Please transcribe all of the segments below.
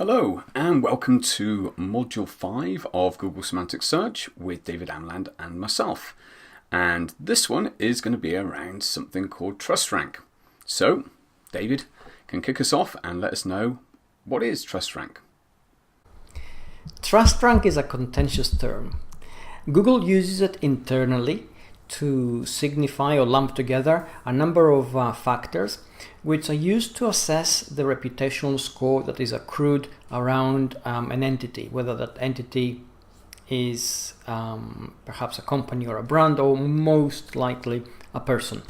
Hello and welcome to Module 5 of Google Semantic Search with David Amland and myself. And this one is going to be around something called TrustRank. So, David can kick us off and let us know what is TrustRank. TrustRank is a contentious term. Google uses it internally to signify or lump together a number of factors which are used to assess the reputational score that is accrued around an entity, whether that entity is perhaps a company or a brand, or most likely a person.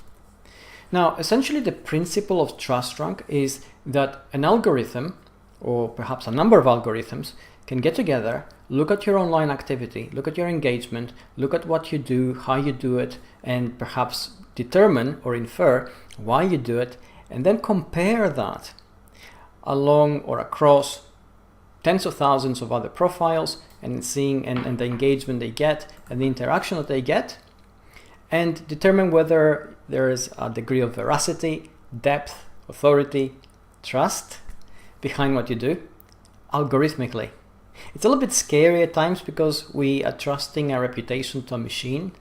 Now, essentially the principle of TrustRank is that an algorithm, or perhaps a number of algorithms, can get together, look at your online activity, look at your engagement, look at what you do, how you do it, and perhaps determine or infer why you do it, and then compare that along or across tens of thousands of other profiles and seeing and the engagement they get and the interaction that they get, and determine whether there is a degree of veracity, depth, authority, trust behind what you do algorithmically. It's a little bit scary at times because we are trusting our reputation to a machine,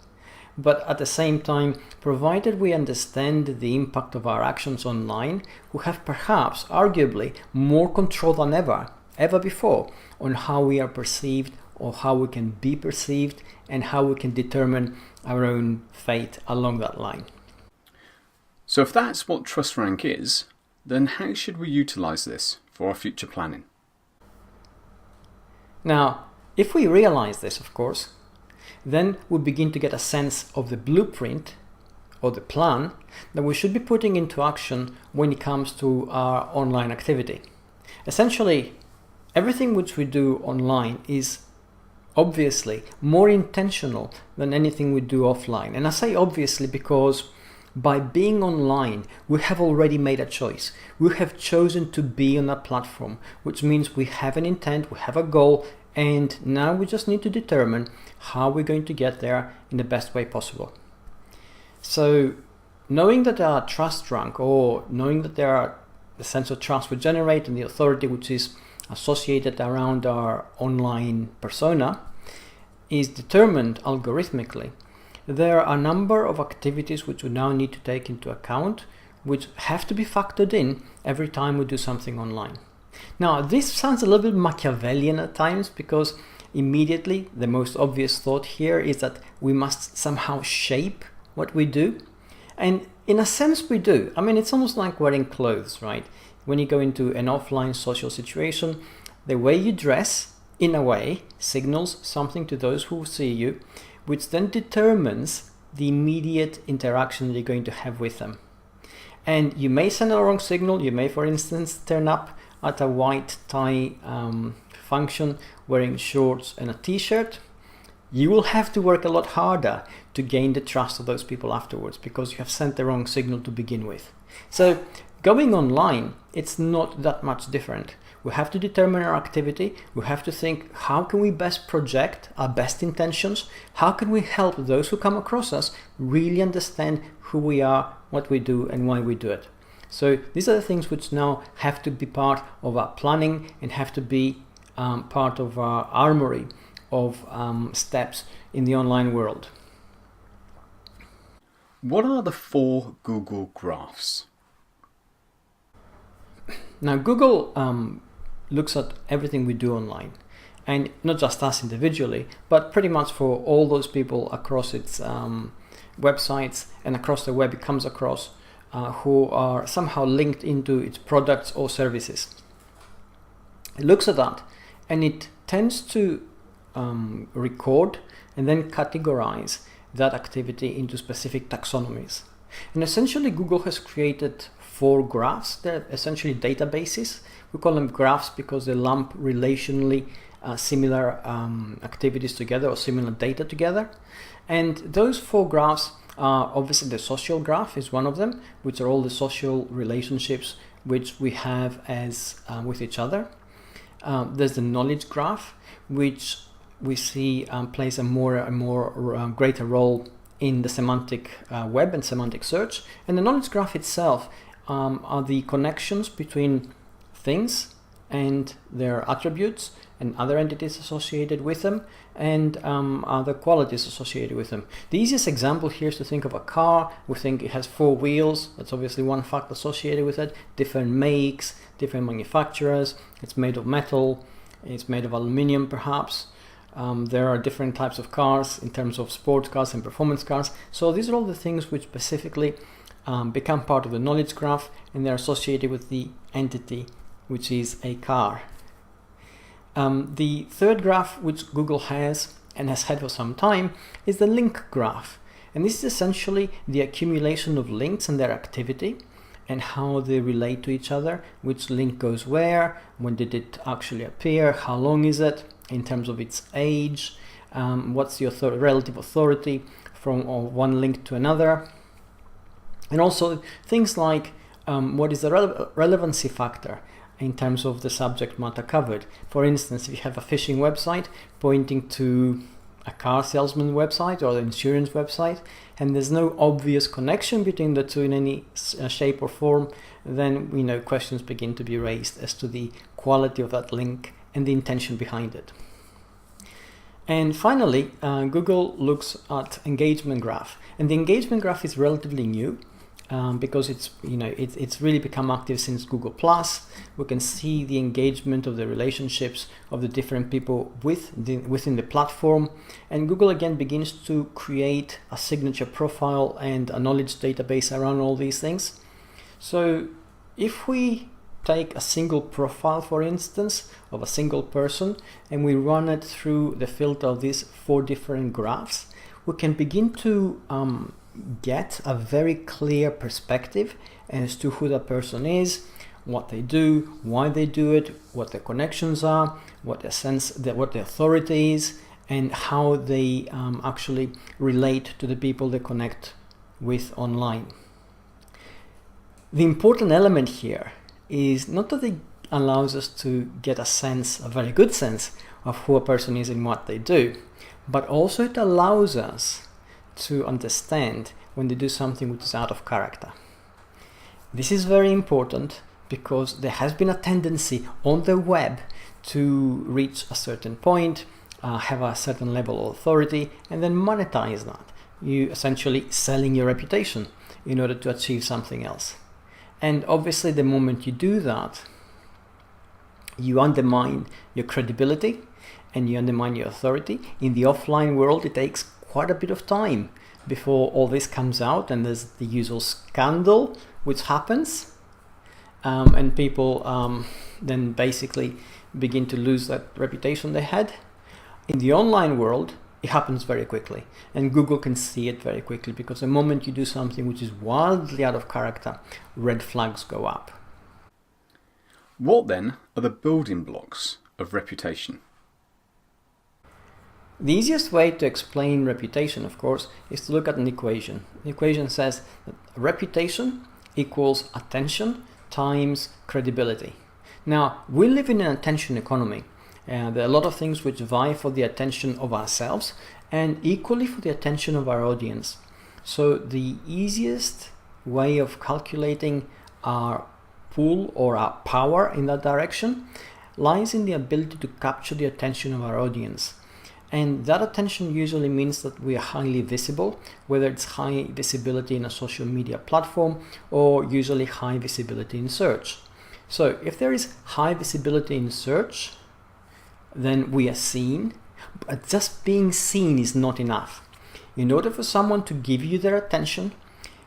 but at the same time, provided we understand the impact of our actions online, we have perhaps arguably more control than ever before on how we are perceived or how we can be perceived and how we can determine our own fate along that line. So if that's what TrustRank is, then how should we utilize this for our future planning? Now, if we realize this, of course, then we begin to get a sense of the blueprint or the plan that we should be putting into action when it comes to our online activity. Essentially, everything which we do online is obviously more intentional than anything we do offline. And I say obviously because by being online, we have already made a choice. We have chosen to be on that platform, which means we have an intent, we have a goal, and now we just need to determine how we're going to get there in the best way possible. So knowing that there are TrustRank, or knowing that there are the sense of trust we generate and the authority which is associated around our online persona is determined algorithmically, there are a number of activities which we now need to take into account, which have to be factored in every time we do something online. Now, this sounds a little bit Machiavellian at times because immediately the most obvious thought here is that we must somehow shape what we do. And in a sense we do. I mean, it's almost like wearing clothes, right? When you go into an offline social situation, the way you dress, in a way, signals something to those who see you, which then determines the immediate interaction that you're going to have with them. And you may send a wrong signal. You may, for instance, turn up at a white tie function wearing shorts and a t-shirt. You will have to work a lot harder to gain the trust of those people afterwards because you have sent the wrong signal to begin with. So going online, it's not that much different. We have to determine our activity. We have to think, how can we best project our best intentions? How can we help those who come across us really understand who we are, what we do, and why we do it? So these are the things which now have to be part of our planning and have to be part of our armory of steps in the online world. What are the 4 Google graphs? Now, Google looks at everything we do online, and not just us individually, but pretty much for all those people across its websites and across the web it comes across who are somehow linked into its products or services. It looks at that and it tends to record and then categorize that activity into specific taxonomies. And essentially Google has created 4 graphs. They're essentially databases. We call them graphs because they lump relationally similar activities together or similar data together. And those 4 graphs are obviously the social graph is one of them, which are all the social relationships which we have as with each other. There's the knowledge graph, which we see plays a more greater role in the semantic web and semantic search. And the knowledge graph itself are the connections between things and their attributes and other entities associated with them, and other qualities associated with them. The easiest example here is to think of a car. We think it has 4 wheels. That's obviously one fact associated with it. Different makes, different manufacturers. It's made of metal. It's made of aluminium, perhaps. There are different types of cars in terms of sports cars and performance cars. So these are all the things which specifically become part of the knowledge graph, and they're associated with the entity, which is a car. The third graph which Google has and has had for some time is the link graph. And this is essentially the accumulation of links and their activity and how they relate to each other, which link goes where, when did it actually appear, how long is it in terms of its age, what's the relative authority from one link to another. And also things like what is the relevancy factor in terms of the subject matter covered. For instance, if you have a phishing website pointing to a car salesman website or an insurance website, and there's no obvious connection between the two in any shape or form, then questions begin to be raised as to the quality of that link and the intention behind it. And finally, Google looks at engagement graph, and the engagement graph is relatively new. Because it's really become active since Google+. We can see the engagement of the relationships of the different people within the platform, and Google again begins to create a signature profile and a knowledge database around all these things. So if we take a single profile, for instance, of a single person, and we run it through the filter of these 4 different graphs, we can begin to get a very clear perspective as to who that person is, what they do, why they do it, what their connections are, what their authority is, and how they actually relate to the people they connect with online. The important element here is not that it allows us to get a very good sense of who a person is and what they do, but also it allows us to understand when they do something which is out of character. This is very important because there has been a tendency on the web to reach a certain point, have a certain level of authority, and then monetize that. You essentially selling your reputation in order to achieve something else. And obviously the moment you do that, you undermine your credibility and you undermine your authority. In the offline world, it takes quite a bit of time before all this comes out, and there's the usual scandal which happens, and people then basically begin to lose that reputation they had. In the online world, it happens very quickly, and Google can see it very quickly, because the moment you do something which is wildly out of character, red flags go up. What then are the building blocks of reputation? The easiest way to explain reputation, of course, is to look at an equation. The equation says that reputation equals attention times credibility. Now, we live in an attention economy. There are a lot of things which vie for the attention of ourselves and equally for the attention of our audience. So the easiest way of calculating our pull or our power in that direction lies in the ability to capture the attention of our audience. And that attention usually means that we are highly visible, whether it's high visibility in a social media platform or usually high visibility in search. So if there is high visibility in search, then we are seen, but just being seen is not enough. In order for someone to give you their attention,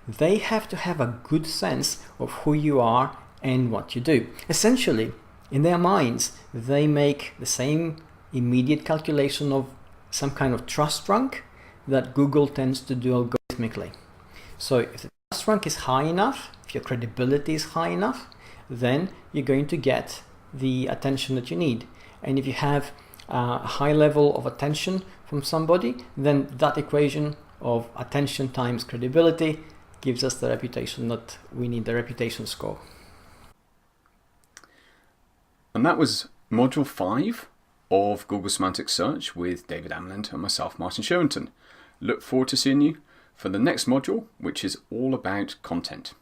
they have to have a good sense of who you are and what you do. Essentially, in their minds, they make the same immediate calculation of some kind of trust rank that Google tends to do algorithmically. So if the trust rank is high enough, if your credibility is high enough, then you're going to get the attention that you need. And if you have a high level of attention from somebody, then that equation of attention times credibility gives us the reputation that we need, the reputation score. And that was Module 5 of Google Semantic Search with David Amland and myself, Martin Sherrington. Look forward to seeing you for the next module, which is all about content.